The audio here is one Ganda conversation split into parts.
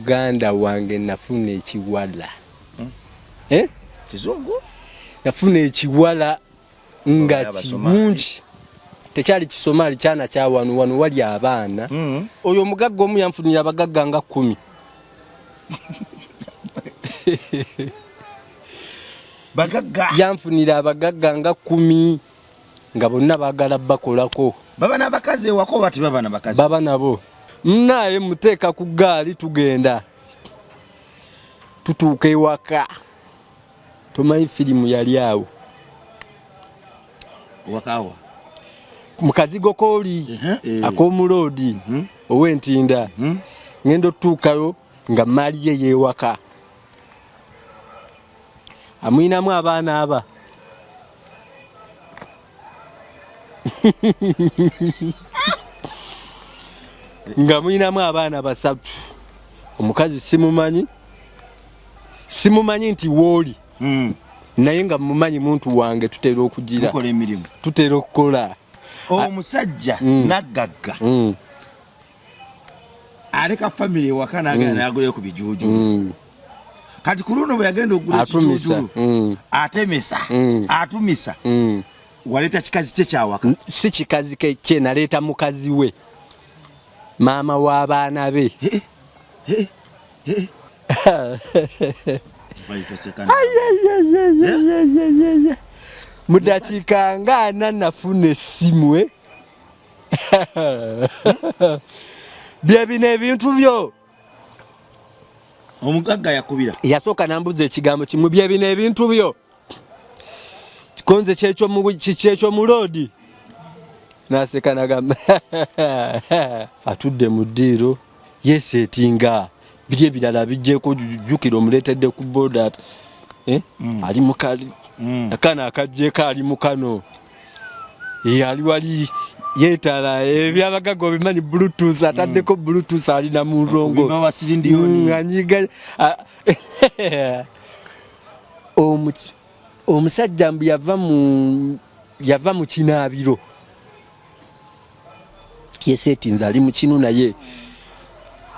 muganda wange nafuna ekiwala. Kizungu? Nafuna ekiwala nga kirungi. Tekyali Kisomali kyana kya wanu wali abaana. Oyo omugagga omu yanfunira abagagga nga 10. Bagagga yanfunira abagagga nga 10 nga bonna baagala bakolako. Baba n'abakazi wako bati baba n'abakazi. Baba nabo. Naye muteeka ku gaali tugenda. Tutuuka ewaka. Tomanyi firimu yali awo. Wakawa. Mukazigo kooli ak'omuloodi ow'entinda. Ngendo tuukayo nga mali ye yeewaka. Amwinamu abaana aba. Nga mwinamu abaana basatu. Omukazi simumanyi nti wooli. Naye nga mumanyi muntu wange tutera okugira. Tukola emirimu. Tutera okukola. Omusajja nagagga. Aleka family wakana agenda agule ku bijuju. Kati kuruno bwe yagenda ogula kijuju. Atemesa. Atumisa. Waleta kikazi kye kyawaka. Si kikazi kye naleta mukazi we. Mama w'abaana be. Mudakiika nga 4 nafuna essimu. Bye bino ebintu byo. Omugagga yakubira. Yasooka nambuza ekigambo kimu, bye bino ebintu byo. Kikonze kyekyo mu loodi. Naseka nagamba atudde mu ddiiro yeseetinga biri ebirala bijjeko jjukira omuleetedde ku boda. Ali mukali akana akajjeko ali mukano ali wali yetala ebyabagagga obimanyi bluetooth ataddeko bluetooth alina mu nrongo anyiga omusajja mbu yava mu kinaabiro yeseetinze ali mu kinu naye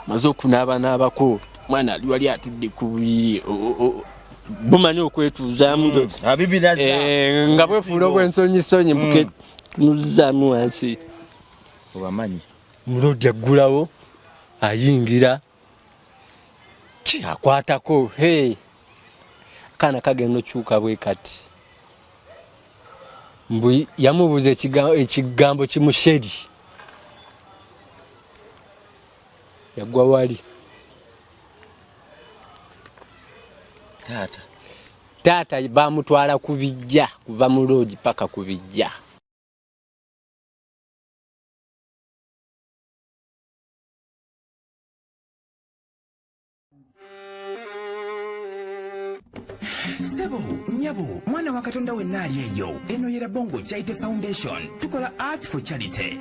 maze okunaabanaabako mwana ali wali atudde ku buliri bumanyi okwetuuzaamu nga bwefuula obw'ensonyisonyi mbuke tunuzaamu wansi obamanyi mulodi aggulawo ayingira akwatako akaana kagenda okyuka bwe kati mbu yamubuuza ekigambo kimusheri yagwa wali taata bamutwala ku bijja kuva mu loodi paka ku bijja. Sebo, nyabo, mwana wa Katonda wenna ali eyo. Eno yera Bongo Charity Foundation. Tukola art for charity.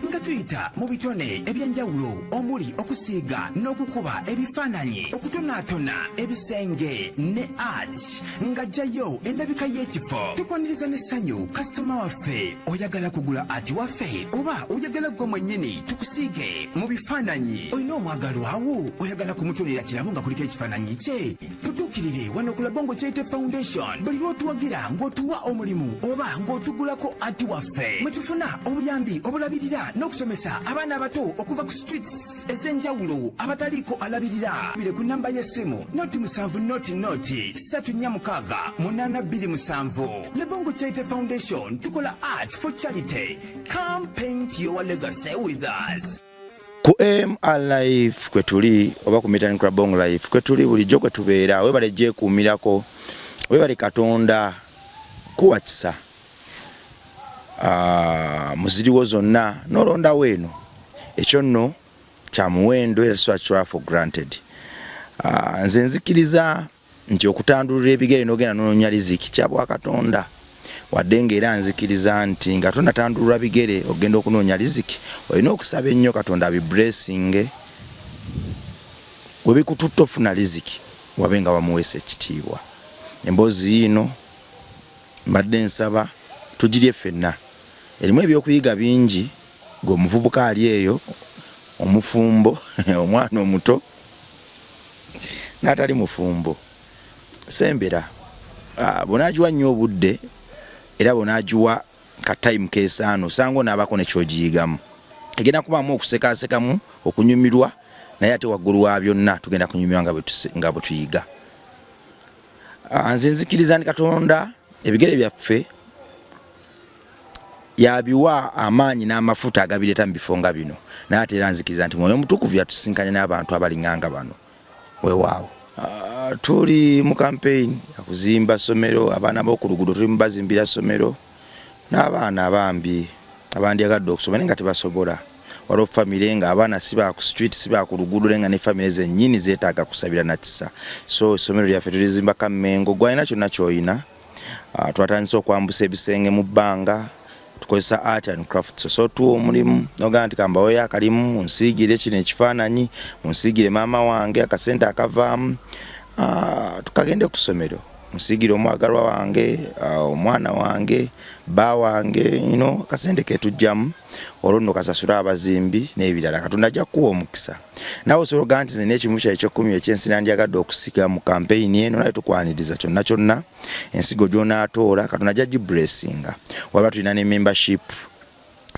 Nga tuyita mu bitone ebyenjawulo omuli okusiiga n'okukuba ebifaananyi, okutonaatona ebisenge ne art. Nga jjayo endabika y'ekifo. Tukwaniriza n'essanyu kasitoma waffe. Oyagala kugula art waffe oba oyagala gwe mwennyini tukusiige mu bifaananyi. Olina omwagalo awo oyagala kumutonera kirabo nga kuliko ekifaananyi kye. Tutuukirire wano ku Bongo Charity Foundation. Buli lw'otuwagira ng'otuwa omulimu oba ng'otugulako ati waffe. Mwe tufuna obuyambi obulabirira n'okusomesa abaana abato okuva ku streets ez'enjawulo abataliiko alabirira. Bire ku nnamba y'essimu noti 7 noti 346 827. Le Bongo Charity Foundation tukola art for charity. Come paint your legacy with us. Ku MR Life kwe tuli oba ku Meeting Club Bongo Life kwe tuli bulijjo kwe tubeera webale gye kuumirako webale Katonda kuwakisa muziriwo zonna nolonda weno ekyo nno kya muwendo era so for granted. Nze nzikiriza nti okutandulira ebigere n'ogenda n'onoonya riziki kya bwa Katonda wadde ng'era nzikiriza nti nga tonatandulira bigere ogenda okunoonya riziki olina okusaba ennyo Katonda abiblessinge webikututta ofuna riziki wabe nga wamuweesa ekitiibwa. Emboozi yino mbadde nsaba tugirye ffenna erimu ebyokuyiga bingi gwe omuvubuka ali eyo omufumbo omwana omuto n'atali mufumbo sembera bonagiwa nnyo obudde era bonagiwa ka time kesaano sango n'abako ne kyogiyigamu egenda kubaamu okusekasekamu okunyumirwa naye ate waggulu wa byonna tugenda kunyumirwa nga bwe tuyiga nze nzikiriza ni Katonda ebigere byaffe yabiwa amaanyi n'amafuta agabireeta mu bifo nga bino naye ate era nzikiriza nti Mwoyo Omutukuvu yatusinkanya n'abantu abalinganga bano weewaawo tuli mu campaign yakuzimba somero abaana b'oku luguudo tuli mu bazimbira somero n'abaana abambi abandyagadde okusoma naye nga tebasobola waliwo famire nga abaana siba ku street siba ku luguudo nga ne famire zennyini zeetaaga kusabira na kisa so essomero lyaffe tulizimba Kamengo gwalina kyonna ky'oyina twatandise okwambusa ebisenge mu bbanga tukozesa art and crafts so tuwa omulimu noga nti kambaweyo akalimu munsiigire kino ekifaananyi munsiigire maama wange akasente akavaamu tukagende ku ssomero munsiigire omwagalwa wange omwana wange bba wange akasente ketujjamu olwo nno kasasula abazimbi n'ebirala Katonda ajja kuwa omukisa nawe osobola nti nze n'ekimu kyayi ky'okkumi ekyensi ndyagadde okusiga mu kampeyini eno naye tukwaniriza kyonna kyonna ensigo gy'onaatoola Katonda ajja gibulesinga waba tulina ne membership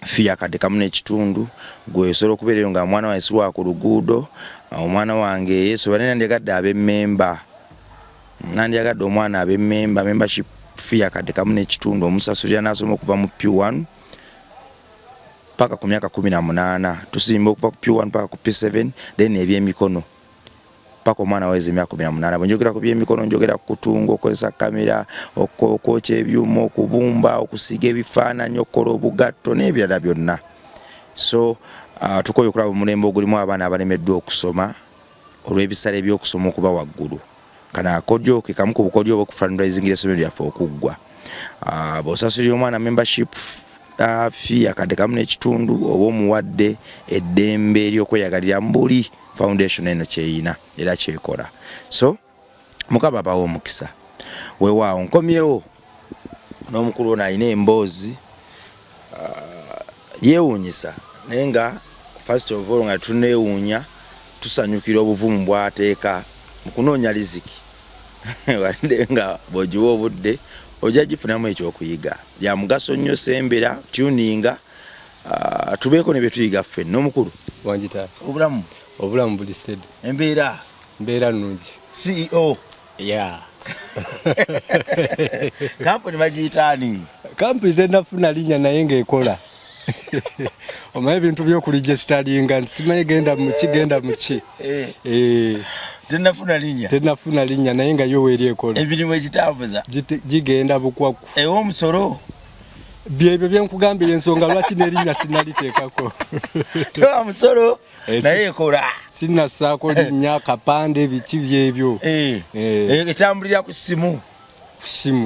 fee akadde kamu n'ekitundu gwe osobola okubeerayo nga mwana wange siwa ku luguudo omwana wange yesu bane nandyagadde ab'emmemba nandyagadde omwana ab'emmemba membership fee akadde kamu n'ekitundu omusasulira n'asoma okuva mu P1 paka ku myaka 18 tusimba okuva ku P1 paka ku P7 then ebyemikono paka omwana waweze emyaka 18 bonjogera ku byemikono njogera ku kutunga okozesa kamera okwocha ebyuma okubumba okusiga ebifaananyi okukola obugatto n'ebirala byonna so tukoye okulaba omulembe ogulimu abaana abalemeddwa okusoma olw'ebisale by'okusoma okuba waggulu kana akodyo ke kamu ku bukodyo obwo ku fundraising y'essomero lyaffe okuggwa bw'osasulira omwana membership fee akadde kamu n'ekitundu oba omuwadde eddembe ery'okweyagalira mu buli foundation eno kyeyina era kyekola so Mukama abawa omukisa weewaawo nkomyewo n'omukulu ono alina emboozi yeewuunyisa naye nga first of all nga tuneewuunya tusanyukira obuvumu bw'ateeka mu kunoonya riziki wadde nga bw'ogiwa obudde ojja gifunamu ekyokuyiga ya mugaso nnyo sembera tuninga tubeeko ne bye tuyiga ffenna omukulu wanjitaasa obulamu buli steady embeera nnungi CEO yeah kampuni bagiyitaani kampuni tennafuna linnya naye ng'ekola omanyi ebintu by'okuligestalinga simanyi genda muki tennafuna linnya naye nga yo weeri ekola emirimu egitambuza gigenda bukwaku omusolo byebyo byenkugambira ensonga lwaki n'erinnya sinnaliteekako towa musolo naye ekola sinnassaako linnya kapande biki byebyo etambulira ku ssimu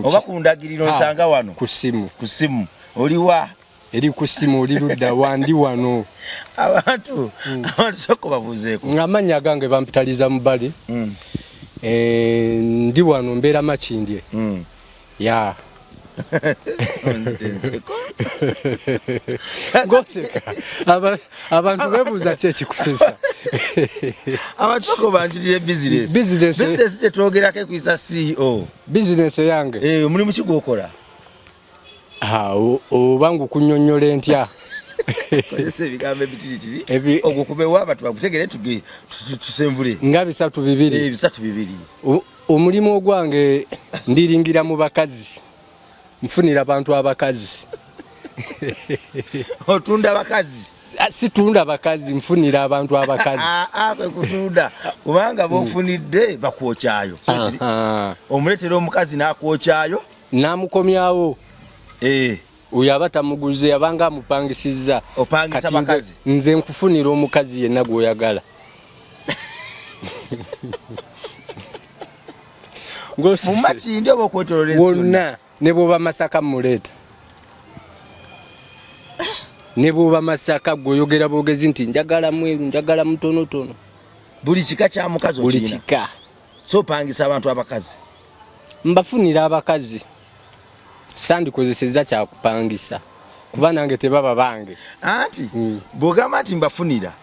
oba ku ndagiriro nsanga wano ku ssimu oliwa eri ku ssimu oli ludda wandi wano abantu soko babuzeeko amannya gange bampitaliza mu bbali ndi wano mbeera Makindye ya ngoseka abantu bebuuza ki ekikusesa abatoko banjulire bizinesi kyetwogerako ekwisa CEO bizinesi yange omulimu ki gwokola oba ngukunnyonnyola entya kozesa ebigambo ebitiritiri ogukubewo abantu bakutegere tusembule nga 3-2 omulimu ogwange ndiringira mu bakazi nfunira abantu abakazi otunda abakazi situunda abakazi nfunira abantu abakazi kwe kutunda kubanga bofunidde bakwokyayo omuletera omukazi n'akwokyayo namukomyawo oyo aba tamuguze abanga amupangisizza opangisa bakazi nze nkufunira omukazi yenna gw'oyagala mu Makindye oba okwetololeza wonna ne bw'oba Masaka muleeta ne bw'oba Masaka gw'oyogera bwogezi nti njagala mweru njagala mutonotono buli kika kya mukazi buli kika so opangisa abantu abakazi mbafunira abakazi sandikozesezza kyakupangisa kuba nange tebaba bange anti bw'ogamba nti mbafunira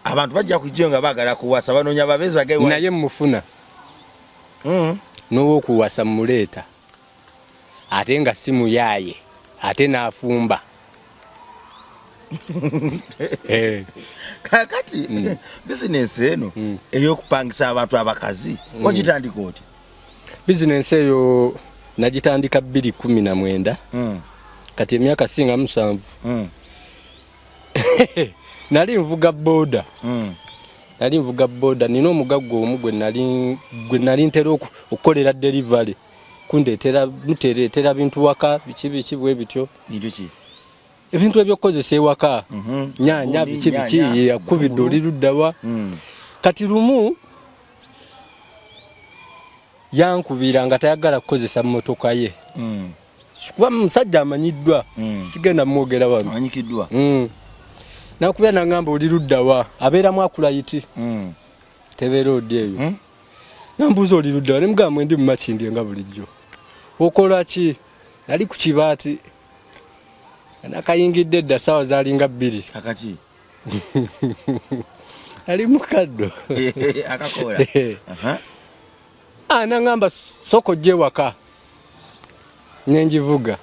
abantu bajja kujja nga baagala kuwasa banoonya babezi bagaye naye mufuna n'ow'okuwasa muleeta ate nga simu yaaye ate n'afumba. Kakati bizinensi eno ey'okupangisa abantu abakazi ogitandika oti? Bizinensi eyo nagitandika 2019 kati emyaka singa 7. Nali nvuga boda. Nina omugaggo omu gwe nali ntera okukolera delivery mutereetera bintu waka biki bwe bityo. Ebintu ebyokukozesa ewaka nyaanya biki yakubidde oli luddawa. Kati lumu yankubira nga tayagala kukozesa mmotoka ye. Kuba musajja amanyiddwa sigenda mwogera wano. Amanyikiddwa. Nakubira nangamba oli luddawa abeera mwakulayiti. Tebeera odi eyo. Nambuuza oli luddawa ne mugamba ndi mu Makindye nga bulijjo. Okola ki? Nali ku Kibaati. Nakayingidde dda ssaawa zaalinga 2. Akaki? Ali mukaddo. Akakola. Nangamba soko gye waka. Nenjivuga.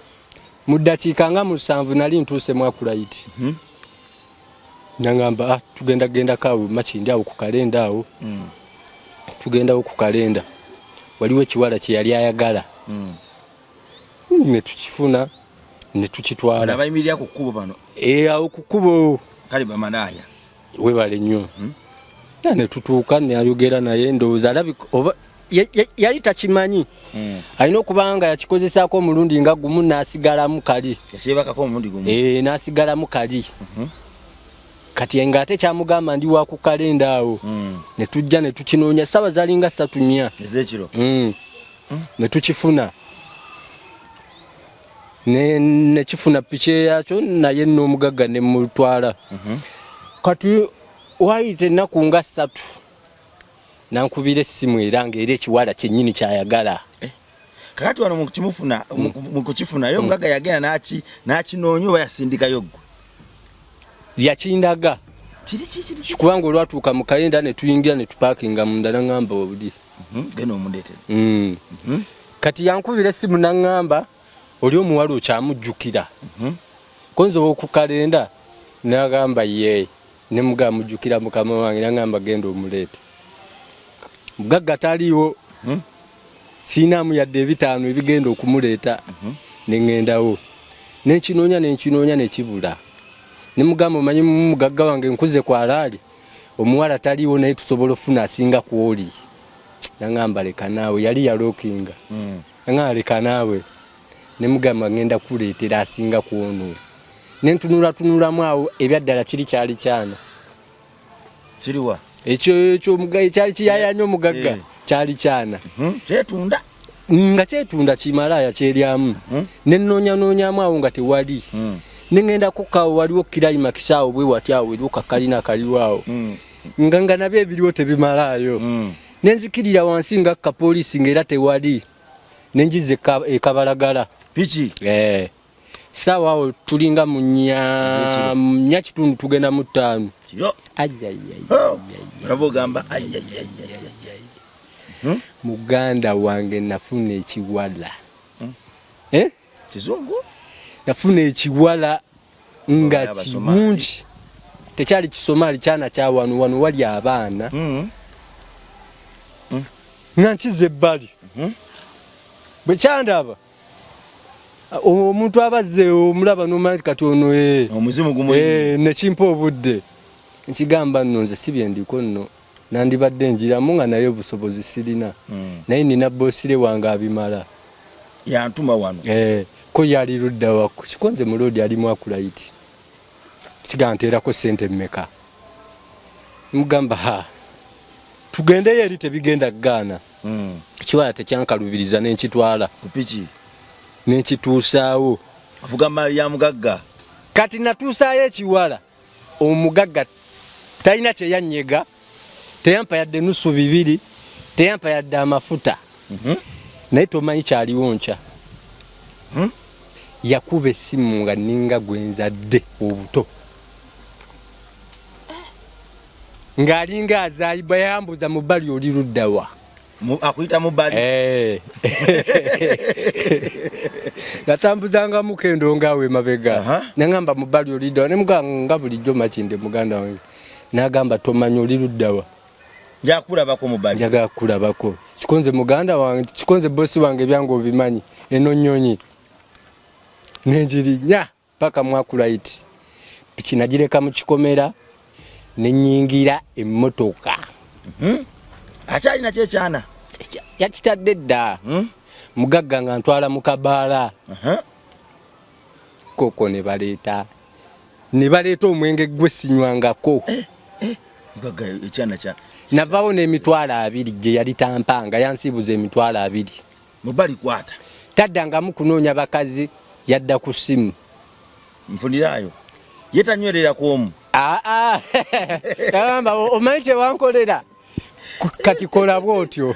Mu ddakiika nga 7 nali ntuuse mwakulayiti. Nangamba tugenda kawo Makindye awo ku kalenda awo. Tugendawo ku kalenda. Waliwo ekiwala kye yali ayagala. Ne tukifuna ne tukitwala. Abayimirira ku kkubo bano. Awo ku kkubo. Kale bamanaya. Webale nnyo. Ne tutuuka ne ayogera naye ndowooza alabika oba yali takimanyi. Alina okuba nga yakikozesaako omulundi nga gumu n'asigalamu kali. Yasibakako omulundi gumu. N'asigalamu kali. Kati ngate kyamugamba ndi wa ku kalenda awo. Ne tujja ne tukinoonya ssaawa zalinga 3-4. Ezekiro. Ne tukifuna. Ne kifuna piche yakyo naye n'omugagga ne mutwala. Kati waayita ennaku nga 3 nankubira essimu era ng'era ekiwala kyennyini kyayagala. Kakati wano mu kukifuna yo omugagga yagenda n'akinoonya oba yasindikayo ggwe? Yakindaga. Kubanga olwatuuka mu kalenda ne tuyingira ne tupaakinga munda n'angamba obuli. Genda omundeetere. Kati yankubira essimu n'angamba oli omuwala okyamujjukira. Konze ku kalenda n'agamba ye ne mugamba mujjukira mukama wange n'angamba genda omuleete. Mugagga taliiwo. Siinaamu yadde 5 ebigenda okumuleeta. Ne ngendawo. Nenkinoonya ne kibula. Ne mugamba omanyi mugagga wange nkuze ku alaali. Omuwala taliiwo naye tusobola ofuna asinga ku oli. N'angamba leka naawe yali yalookinga. N'angamba leka naawe. Ne mugamba ngenda kuleetera asinga ku ono. Ne ntunulamu awo ebyaddala kyali kyana. Kiriwa? Ekyo mugagga kyali kiyayanya omugagga kyali kyana. Kyetunda? Nga kyetunda kimalaya kyeryamu. Ne nnoonyamu awo nga tewali. Nengenda kukawo waliwo kirayima kisaawo bwe watyawo eri kakalina kaliwaawo. Nga nabyo ebiriwo tebimalayo. Nenzikirira wansi nga kapoliisi ng'era tewali. Nenjize ekabalagala. Piki? Sawa awo tulinga mu nnya kitundu tugenda mu 5. Kiro? Bravo gamba Muganda wange nafuna ekiwala. Kizungu? Nafuna ekiwala nga kirungi. Tekyali Kisomaali kyana kya wano wali abaana. Nga nkize ebbali. Bwe kyandaba omuntu abazze omulaba n'omanyi kati ono omuzimu gumu nekimpa obudde. Nkigamba nno nze si bye ndiko nno nandibadde njiramu nga naye obusobozi sirina. Naye nina boosire wange abimala. Yantuma wano. Ko yali ludda wako. Kikonze mu loodi ali mwakulayiti. Kigamba nteerako ssente mmeka. Mugamba tugendeyo eri tebigenda kugaana. Ekiwala tekyankalubiriza n'enkitwala. Kupiki? N'ekituusaawo. Avuga mali ya mugagga. Kati natuusaayo ekiwala. Omugagga talina kye yannyega. Teyampa yadde nusu 2. Teyampa yadde amafuta. Naye tomanyi kyaliwo nkya. Yakuba essimu nga ninga gwenzadde obuto. Ng'alinga azaayiba yambuza mu bbali oli luddawa. akuyita mubali natambuzanga mukendo ngawe mabega nangamba mubali olidda ne muganga bulijjo Makinde muganda wange nagamba tomanyi oliruddawa njakulabako mubali njaga kulabako kikonze muganda wange kikonze bosi wange byango bimanyi eno nnyonyi nenjirinya paka mwakulaiti pikinagireka mu kikomera nenyingira emmotoka akyali nakyo ekyana yakitadde dda mugagga nga ntwala mu kabaala koko ne baleeta omwenge gwe sinywangako mugagga ekyana kya navaawo n'emitwalo 2 gye yali tampanga yansiibuza emitwalo 2 mubali kwata taddangamu kunoonya bakazi yadda ku ssimu nfuniraayo yetanywerera kwomu agamba omanyi kye wankolera kati kola bwotyo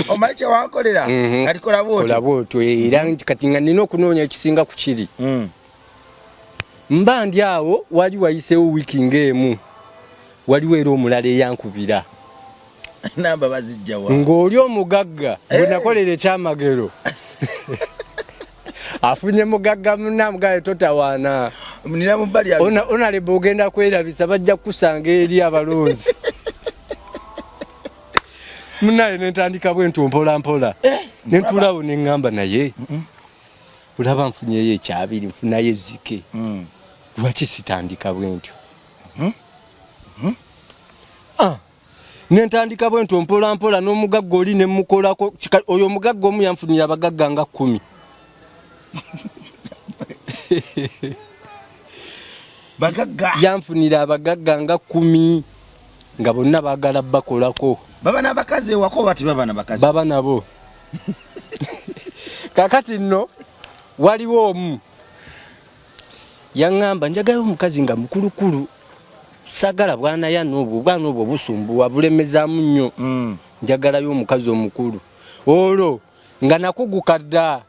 omanyi kye wankolera kati kola bwotyo era kati nga nina okunoonya ekisinga ku kiri mba ndi awo wali wayiseewo wiiki ng'emu waliwo era omulala eyankubira namba bazijja wa ng'oli omugagga bwe nakolera ekyamagero afunye mugagga munamugaye totawaana nina mubali onaleba ogenda kwerabisa bajja kukusanga eri abalonzi munaye nentandika bwentu mpolampola nentulawo neŋŋamba naye olaba nfunyeyo ekyabiri nfunayo ezike lwaki sitandika bwentyo nentandika bwentyo mpolampola n'omugagga oli nemukolako oyo omugagga omu yanfunira abagagga nga 10 bagagga yanfunira abagagga nga 10 nga bonna baagala bakolako baba n'abakazi ewako bati baba n'abakazi baba nabo kakati nno waliwo omu yaŋŋamba njagayo omukazi nga mukulukulu sagala bwana obwo busumbuwa bulemezaamu nnyo njagalayo omukazi omukulu olwo nga nakuguka dda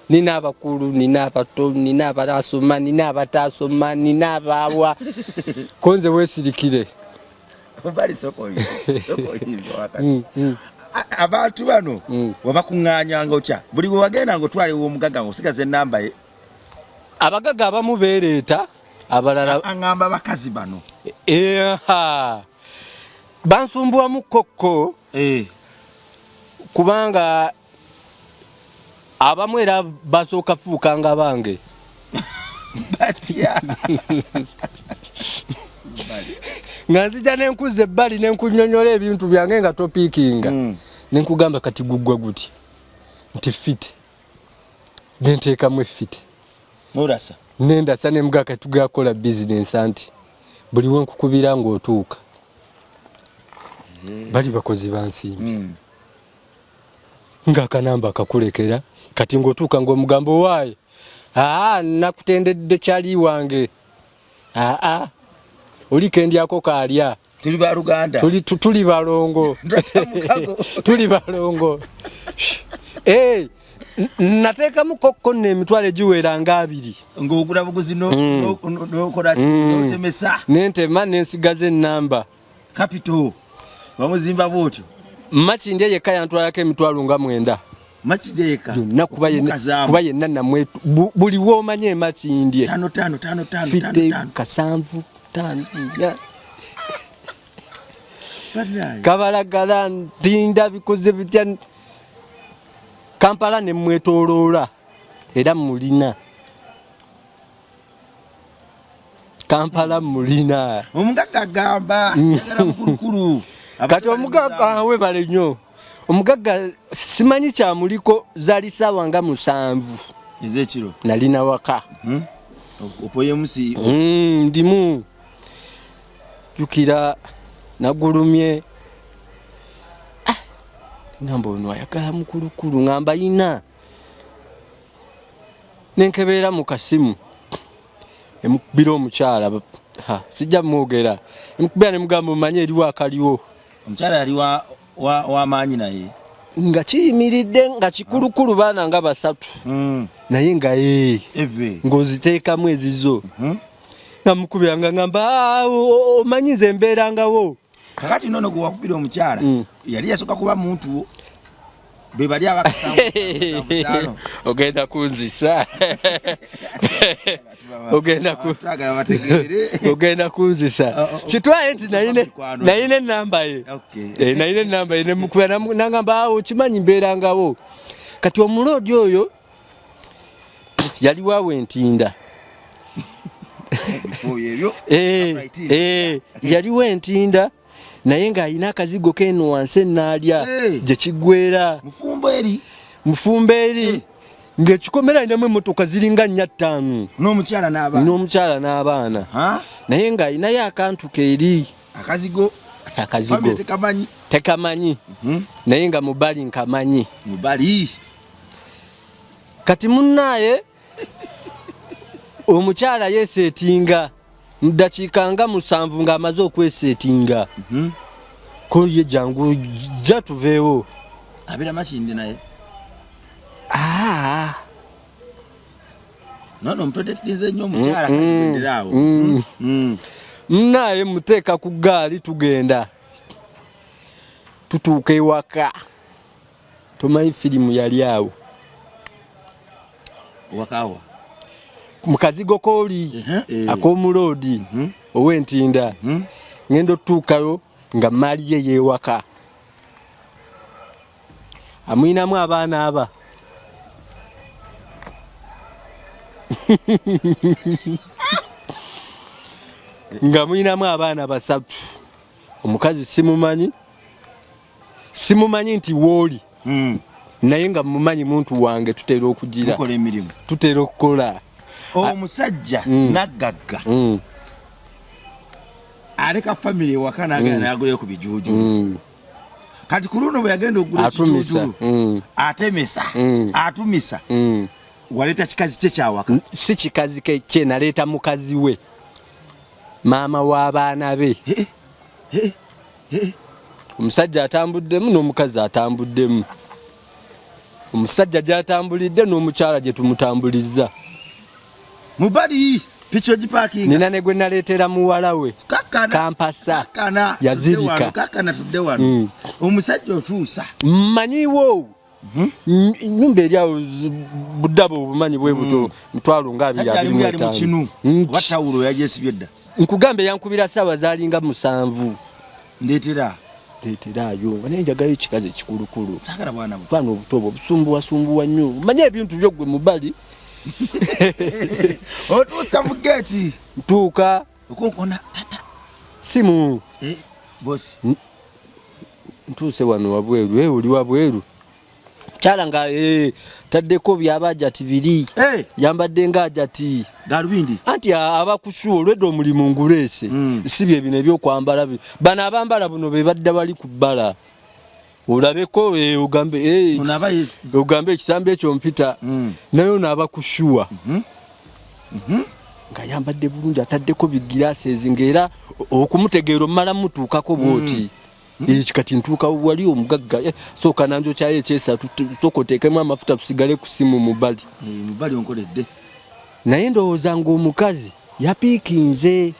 nina abakulu nina abato nina abatasoma nina abatasoma nina abawa konze weesirikire bali sokoyi abantu bano wabakuŋŋaanyanga otya buli we wagenda ng'otwala ew'omugagga ng'osigaza ennamba ye abagagga abamu beereeta abalala aŋŋamba bakazi bano bansumbuwamu kokko kubanga abamu era basooka fuukanga bange nga nzija nenkuza ebbali nenkunyonyola ebintu byange nga topiikinga nenkugamba kati guggwa guti nti fiti nenteekamu effiti nendasa nemuga kati tugakola bizinensi anti buli wenkukubira ng'otuuka bali bakozi bansimbi ng'akanamba akakulekera kati ng'otuuka ng'omugambo waaye nakutendedde kyali wange oli kendyako kaalya tuli baluganda tuli balongo tuli balongo nateekamu kokko nno emitwalo egiwera nga 2 ng'ogula buguzi n'okola n'otemesa nentema nensigaza ennamba kapito bamuzimba bwotyo Makinde yekka yantwalako emitwalo nga 9 Makinde yekka yonna kuba yenna namwe buli woomanye Makinde 5 kasanvu 5 kabalagala ntinda bikoze bitya Kampala ne mwetoloola era mulina Kampala mulina omugagga gamba yagala mukulukulu kati omugagga we bale nnyo omugagga simanyi kyamuliko zaali ssaawa nga 7 ezekiro nalina waka opoyemusi ndimu jukira nagulumye ngamba ono ayagala mukulukulu ngamba yina nenkebeera mu kasimu emukubira omukyala sijja mwogera emukubira nemugamba omanye eriwo akaliwo omukyala yali w'amaanyi naye nga kiyimiridde nga kikulukulu baana nga 3 naye nga ng'oziteekamu ezizo nga mukubira nga ngamba omanyi nze mbeerangawo kakati nono gwe wakubira omukyala yali yasoka kuba muntu be bali abakasamu ogenda kunzisa ogenda kunzisa kitwaye nti nayine namba ye nayine namba ye nemukubira nangamba awo kimanyi mbeerangawo kati omulodi oyo yali waawe ntinda yaliwo entinda naye ng'alina akazigo k'eno wansi enaalya gye kiggwera mufumbo eri ng'ekikomera alinamu emmotoka ziringa 4-5 n'omukyala n'abaana naye ng'alinayo akantu keeri akazigo tekamanyi naye nga mubali nkamanyi kati munnaaye omukyala yeseetinga mudakiika nga 7 ng'amaze okweseetinga ko ye jangu jja tuveewo abira makindi naye nono mprotectinze nnyo omukyala kaenderaawo naye muteeka ku ggaali tugenda tutuuka ewaka tomanyi firimu yali awo wakawa mukazigo kooli ak'omuloodi ow'entinda ngendo tutuukayo nga maali ye yeewaka amwinamu abaana aba nga mwinamu abaana 3 omukazi simumanyi nti wooli naye nga mumanyi muntu wange tutera okugira tutera okukola omusajja naggagga aleka family ewaka n'agenda n'agulayo ku bijuuju kati ku luno bwe yagenda okugula ekijuuju atemesa atumisa waleeta kikazi kye kyawaka si kikazi kye naleeta mukazi we maama w'abaana be omusajja atambuddemu n'omukazi atambuddemu omusajja gy'atambulidde n'omukyala gye tumutambulizza mubali picho jiparking nina ne gwe naleetera muwala we kampasa yazirika kakana tudde wano omusajja otuusa mmanyiwo nyumba eri awo budabo obumanyi bwe buto mutwalo nga 225 watawulo yajesibye dda nkugambe yankubira saawa zalinga 7 ndeeterayo wanenjagayo ekikazi ekikulukulu sagala bwana bwana obutobo obusumbuwasumbuwa nnyo manye ebintu byogwe mubali otuusa mu gate ntuuka okokona tata simu boss ntuuse wano wabweru oli wabweru kyala nga taddeko byabajati 2 yambadde nga ajati galubindi anti abakusu olwedde omulimu nguleese si bye bino ebyokwambala bano abambala buno be badda bali ku bbala olabeko ogambe ekisambe ekyo mpita nayo n'abakushuwa nga yambadde bulungi ataddeko bigirasezi ng'era okumutegeera omala mutuukako bwoti kati ntuuka wali omugagga sooka nanjo kyayo ekyesatu sooka oteekemu amafuta tusigale ku simu mubali onkoledde naye ndowooza ng'omukazi yapiikinze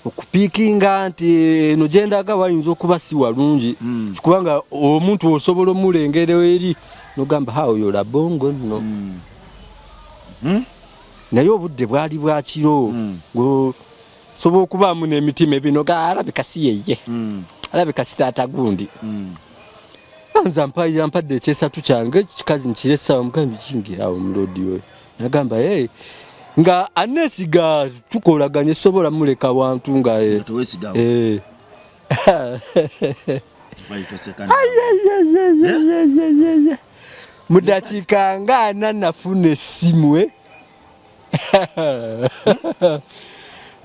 okupiikinga nti eno gyendaga wayinza okuba si walungi kubanga omuntu osobola omulengero eri nogamba haoyo labongo nno naye obudde bwali bwa kiro sobola okubaamu n'emitima ebino alabika si yeye alabika si taata gundi nze yampadde ekyesatu kyange kikazi nkiresa omugambi kingirawo omulodi we nagamba nga anesiga tukolaganye sobola muleka wantu nga mudakiika nga 4 nafuna essimu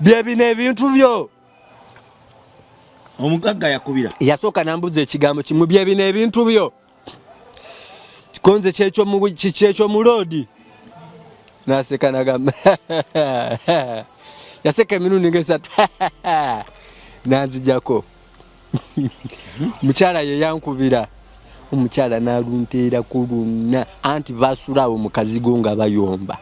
bye bino ebintu byo omugagga yakubira yasooka nambuza ekigambo kimu bye bino ebintu byo kikonze kyekyo mu loodi naseka nagamba yaseka emirundi ng'esatu nanzijako mukyala ye yankubira omukyala n'alunteera kulunna anti basulawo mu kazigo nga bayomba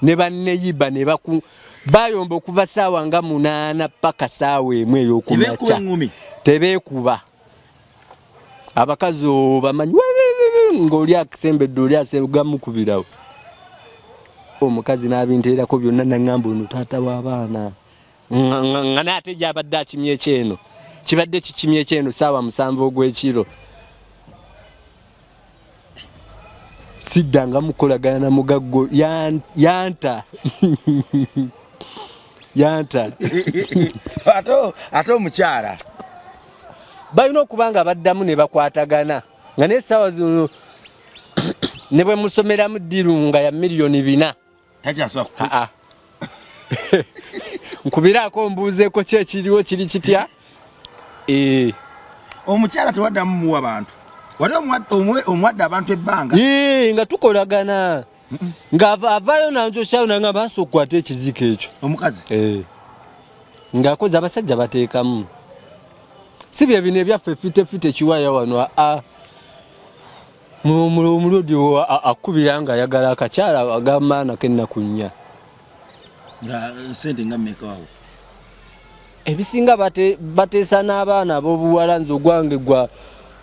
ne banneyiba ne bayomba okuva saawa nga 8 paka saawa emwe ey'okumakya tebeekuba abakazi bamanyi ng'oli akisembedde oli asegamukubirawo omukazi n'abinteerako byonna naŋŋamba ono taata w'abaana nga naate gy'abadde akimye ekyeno kibadde kikimye ekyeno saawa 7 ogw'ekiro siddanga mukolagana na mugaggo yanta yanta ate omukyala balina okuba nga baddamu ne bakwatagana nga n'essaawa zino ne bwe musomeramu ddiru nga ya $4,000,000 takyasooka nkubiraako mbuuzeeko ki ekiriwo kiri kitya omukyala tewaddamu muwa abantu wali omwadde abantu ebbanga nga tukolagana ng'avaayo nanjokyayo nangamba nsi okukwata ekiziko ekyo omukazi ng'akoze abasajja bateekamu si bye bino ebyaffe fitefite kiwaya wano omulodi akubira nga ayagala akakyala agamaanako ennaku 4 nga sente nga mmeka wawo ebisinga bateesa n'abaana ab'obuwala nze ogwange gwa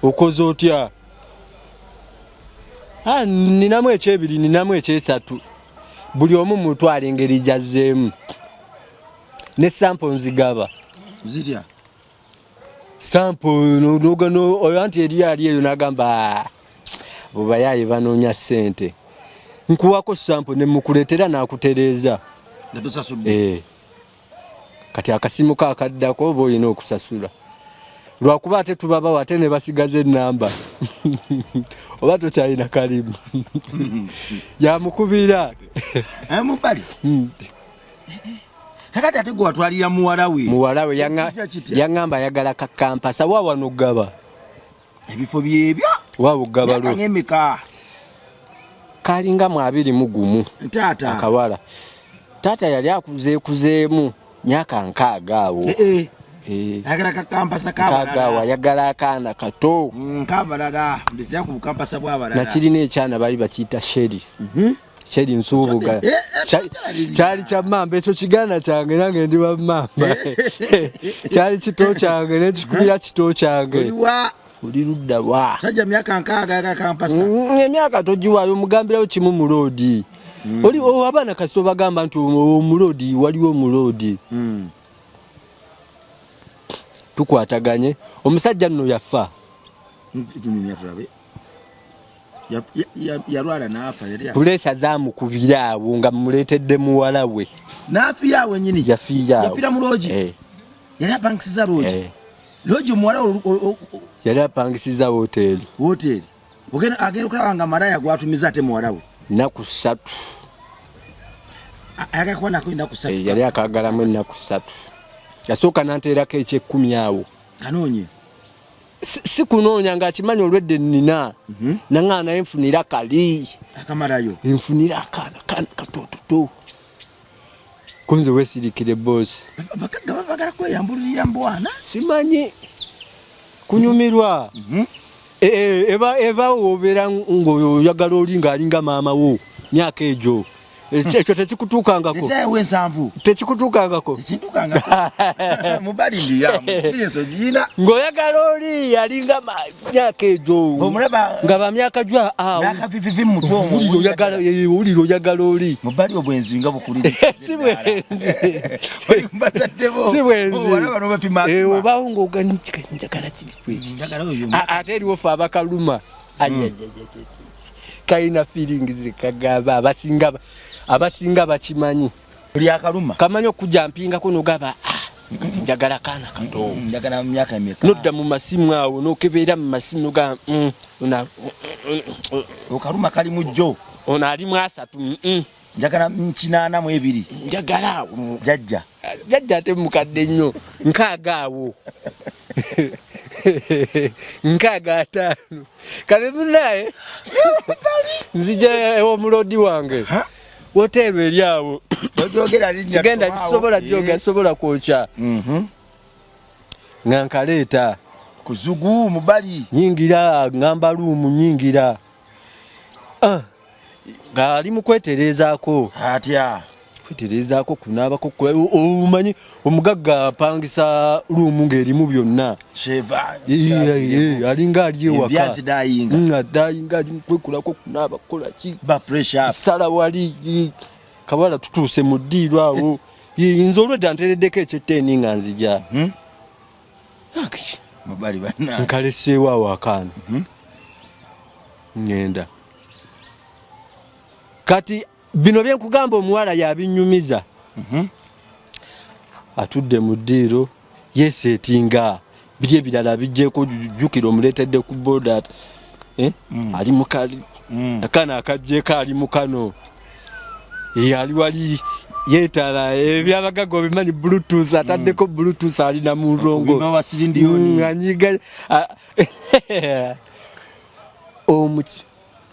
okoze otya ninamu ekyebiri ninamu ekyesatu buli omu mutwala engeri gyazzeemu ne sampo nzigaba zitya sampo nogano oyo anti ali eyo n'agamba obayaye banoonya ssente nkuwako sampo ne mukuleetera n'akutereeza kati akasimu kaakaddako oba olina okusasula lwakuba ate tubabawo ate ne basigaza ennamba oba tokyalina kalimu yamukubira mubali kakati ate gwe watwalira muwala we yaŋŋamba ayagala kakampasa wa wano gaba ebifo byebyo waawe ogaba lwo emeka kalinga 21 taata akawala taata yali akuzeekuzeemu myaka 6 awo ayagala kakampasa kagawa yagala akaana kato kabalala ndetya ku kampasa bwabalala nakirina ekyana bali bakiyita sheri sheri nsuubuga kyali kya mamba ekyo kigaana kyange nange ndi bamamba kyali kito kyange nekikubira kito kyange oli ludda wa sajja myaka 6 ayagala kampasa emyaka togiwaayo omugambirawo kimu mu loodi oli abaana kasi obagamba nti omulodi waliwo omulodi tukwataganye omusajja nno yafa yalwala n'afa pulesa zaamukubira awo nga mmuleetedde muwala we n'afiira awo nyini yafiira mu loogi yali apangisiza loogi omuwala yali apangisiza woteeri agenda okulaba nga malaya gwatumiza ate muwala we nnaku 3 ayagala kuba nako ennaku 3 yali akaagalamu ennaku 3 yasooka nanteerako ekyekumi awo kanoonye si kunoonya ng'akimanyi olwedde nnina naŋŋaa naye nfunira kali akamalayo nfunira akaana katototo kunze weesirikire boosi bagala kweyambulirira mbwana simanyi kunyumirwa eba obeera ng'oyagala oli ng'alinga maama wo myaka egyo ekyo tekikutuukangako tekikutuukangako mubali ndiramu experience ogiyina ng'oyagala oli yalinga myaka egyo nga bamyaka gya owulira oyagala oli mubali obwenzi nga bukulira si bwenzi si bwenzi obawo ng'oganjagala kiri ate eriwo fe abakaluma kayina feelings kagaba abasinga bakimanyi oli akaluma kamanyi okujja mpingako nogaba njagala kaana kato njagala mu myaka emeka nodda mu masimu awo nokebeera mu masimu noga okaluma kali mu jjo ono ali mu 3 njagala 82 njagala awo jajja ate mukadde nnyo nkaaga awo nkaaga 5 kale munaye nzija ew'omulodi wange woteerwa eri awo kigenda kisobola joga sobola kwokya nga nkaleeta kuzugu mubali nyingira ngamba luumu nyingira ngali mukweterezaako atya kweterezaako kunaabako omanyi omugagga apangisa luumu ng'erimu byonna alinga ali ewaka dayinga ali mukwekulako kunaaba kukola ki sala wali kabala tutuuse mu ddiiro awo nze olwedda ntereddeko ekyetteeni nga nzija nkaleseewo awo akaana ngenda kati bino byenkugamba omuwala yabinyumiza atudde mu ddiiro yeseetinga biri ebirala bijjeeko jjukira omuleetedde ku boda ali mukali akaana akajjeeko ali mukano ali wali yetala ebyabagaga obimanyi bluetooth ataddeko bluetooth alina mu nrongo anyiga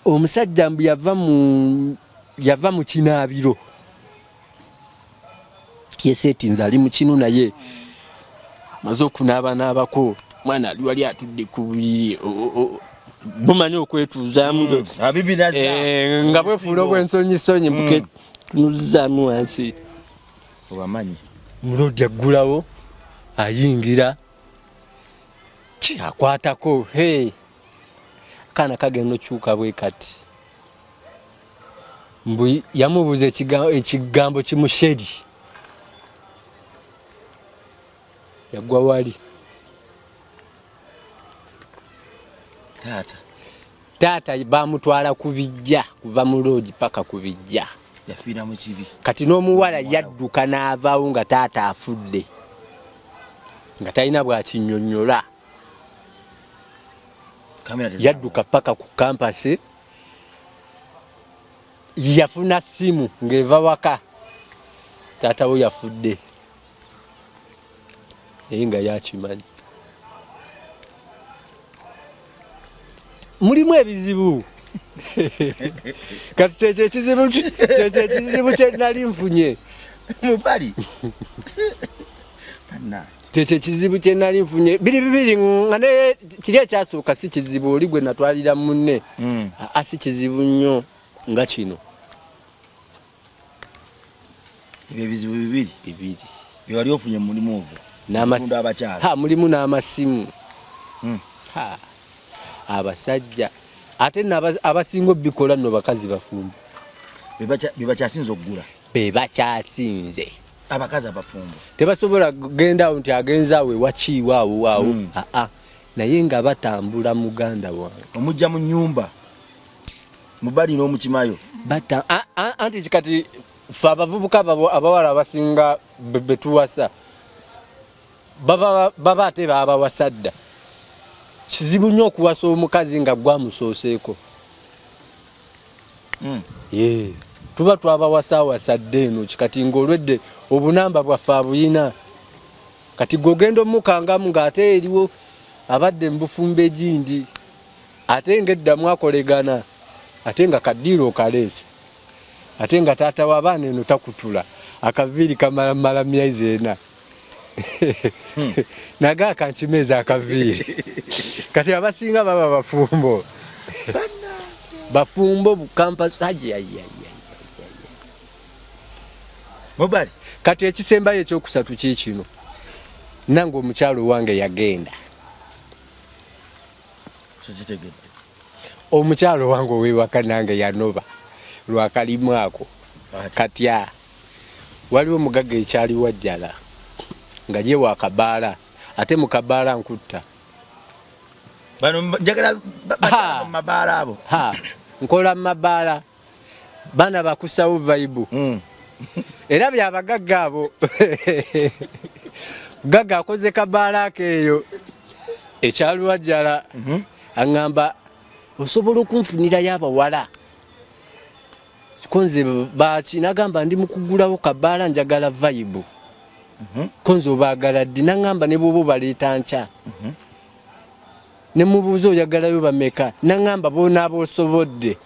omusajja mbu yava mu kinaabiro yeseetinze ali mu kinu naye maze okunaabanaabako mwana ali wali atudde ku bumanyi okwetuuzaamu nga bwefuula obwensonyisonyi mbuke tunuzaamu wansi obamanyi mulodi aggulawo ayingira ki akwatako kaana kagenda okyuka bwe kati mbu yamubuuza ekigambo kimusheri yagwa wali taata bamutwala ku bijja kuva mu loogi paka ku bijja yafiira mu kibi kati n'omuwala yadduka n'avaawo nga taata afudde nga talina bwakinnyonnyola yadduka paka ku kampasi yafuna simu ng'eva waka taata we yafudde naye nga yakimanyi mulimu ebizibu kati kyekyo ekizibu kye nali nfunye mubali kyekyo ekizibu kye nali nfunye biri bibiri nga naye kiri ekyasooka si kizibu oli gwe natwalira munne si kizibu nnyo nga kino ebyo ebizibu bibiri byewali ofunye mu mulimu ogwo mulimu n'amasimu abasajja ate abasinga obikola nno bakazi bafumbo bebakyasinze okugula bebakyasinze abakazi abafumbo tebasobola kugenda awo nti agenza awo ewakiiwa awo naye nga batambula muganda wange omujja mu nnyumba mubali n'omukimayo anti kati fe abavubuka abawala abasinga betuwasa baba ate babawasa dda kizibu nnyo okuwasa omukazi nga gwamusooseeko tuba twabawasawasa dde eno kati ng'olwedde obunamba bwaffe abuyina kati gogenda omukangamu ng'ate eriwo abadde mubufumbo egindi ate ng'eddamu akolegana ate nga kaddiiro okaleese ate nga taata w'abaana eno takutula akaviiri kamala myezi ena naga akankimeza akaviiri kati abasinga baba bafumbo bukampasi mobali kati ekisembayo ekyokusatu kikino nange omukyalo wange yagenda omukyalo wange owewaka nange yanoba lwakalimu ako katya waliwo omugagga ekyali wajjala nga ye wakabaala ate mukabaala nkutta bano njagala mabaala abo nkola mabaala bana bakusawo vaibu era byabagagga abo gagga akoze kabaala keeyo ekyali wajjala aŋŋamba osobola okunfunirayo abawala konze baki nagamba ndi mukugulawo kabaala njagala vaibu konze obaagala ddi naŋŋamba ne bwoba obaleeta nkya ne mubuuza oyagalayo bameka naŋŋamba boonaaba osobodde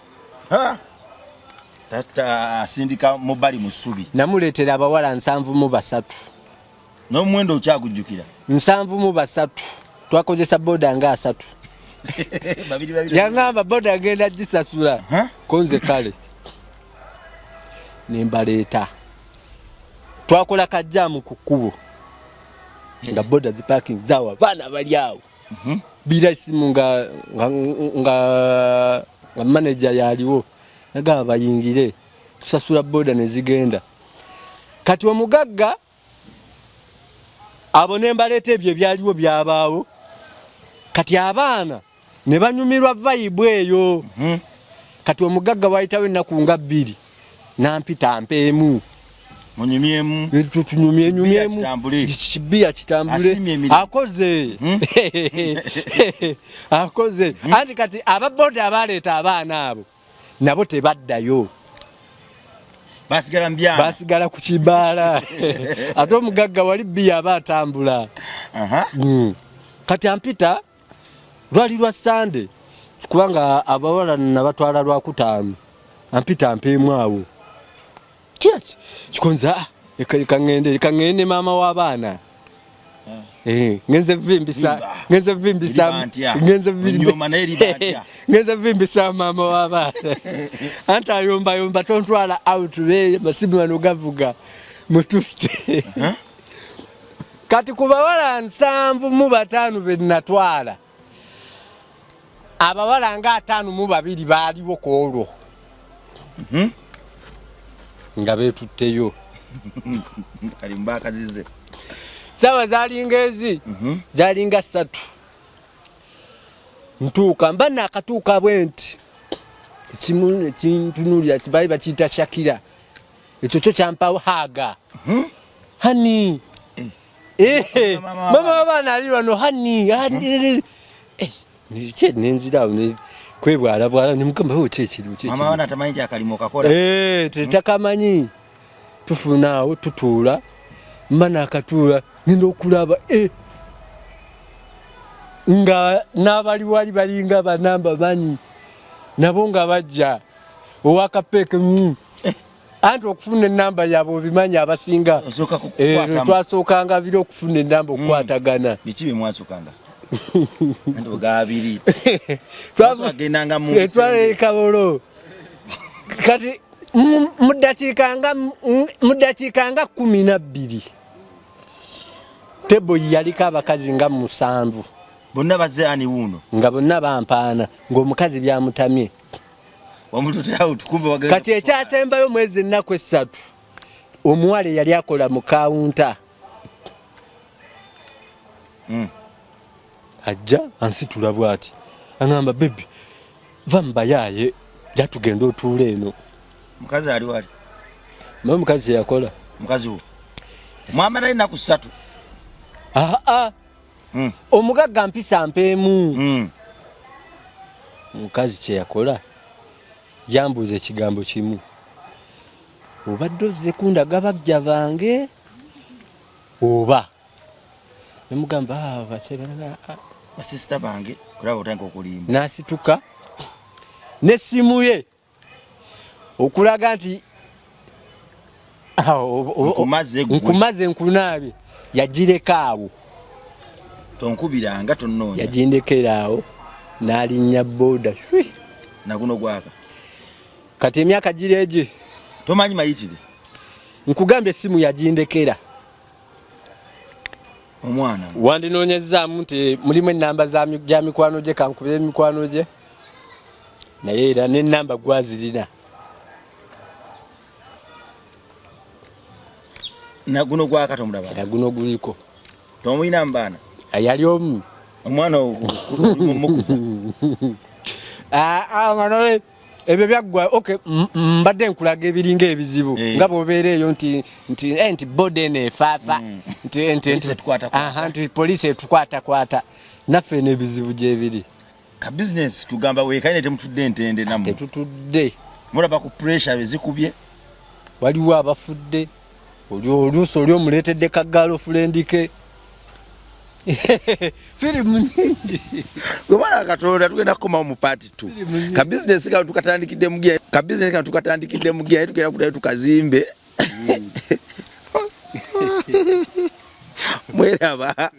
asindika mubali mu ssubi namuleetera abawala 7 n'omuwendo okyagujjukira 7 twakozesa boda nga 3 yaŋŋamba boda agenda gisasula konze kale nembaleeta twakola kajjaamu ku kkubo nga boda zi parking zawa bana bali awo bila simu nga manager yaliwo nagaba bayingire tusasula boda nezigenda kati omugagga abo nembaleeta ebyo byaliwo byabaawo kati abaana ne banyumirwa vibe eyo kati omugagga wayitawo ennaku nga 2 nampita mpeemu munyumyemu tunyumyemu kibiya kitambule akoze akoze anti kati ababoda abaleeta abaana abo nabo tebaddayo basigala ku kibaala ate omugagga wali biya abatambula kati ampita lwali lwa Sunday kubanga abawala nabatwala lwa 5 ampita mpeemu awo chikonza ikangende mama w'abaana ngenze vimbisa mama w'abaana anti ayomba tontwala out be masimu wano gavuga mututte kati ku bawala 7 mu 5 be natwala abawala nga 5 mu 2 baaliwo kwolwo nga betutteyo kalimba kazize sawa zalinga ezi zalinga 3 ntuuka mbana akatuuka bwenti ekimu kintunulira kibayi bakiyita Shakira ekyo kyo kyampawo haga hani mama w'abaana ali wano hani niche nenzirawo kwebwala nimugamba ho chekiri mama wana tamanyi kyakalimo kakola tetakamanyi tufunaawo tutuula mana akatuula nina okulaba nga n'abali wali balinga banamba manyi nabo nga bajja owakapeeke anti okufuna enamba yaabwe obimanyi abasinga twasookanga biro okufuna enamba okukwatagana biki bimwatsukanga ndo gabiri twagenanga mu kabolo kati mudakiika nga 12 tebo yaliko abakazi nga 7 bonna bazze ani wuno nga bonna bampaana ng'omukazi byamutamye kati ekyasembayo mwezi ennaku 3 omuwale yali akola mu kawunta ajja ansitula bwati angamba baby vamba yaye jatugenda otuula eno mukazi ali wali mukazi yakola mukazi wo mwamala inaku 3 omugagga mpisa mpeemu mukazi kye yakola yambuza ekigambo kimu obadde ozze kundaga bagja bange oba nemugamba basista bange kulaba otandika okulimba nasituka nesimu ye okulaga nti nkumaze nkunaabye yagireka awo tonkubiranga tonoonya yagindekera awo n'alinnya boda naguno gwaka kati emyaka gireje tomanyi mayitire nkugambye essimu yagindekera omwana wandinoonyezaamu nti mulimu ennamba gya mikwano gye kankubira emikwano gye naye era n'ennamba gwazirina naguno gwaka tomulaba era guno guliko tomuyina mbaana yali omu omwana mumukuza ebyo byaggwa okay mbadde nkulaga ebiringa ebizibu nga bw'obeera eyo nti boda eno efaafa nti poliisi etukwatakwata naffe n'ebizibu gyebiri ka bizinesi tugamba weekaine temutudde entende namu tetutudde mulaba ku pressure bezikubye waliwo abafudde oluusi oli omuleetedde ka girlfriend ke firimu nyingi gwemwana katonda tugenda kukomawo mu part 2 ka bizinesi kano tukatandikidde mugiye tugenda kudayo tukazimbe mweraba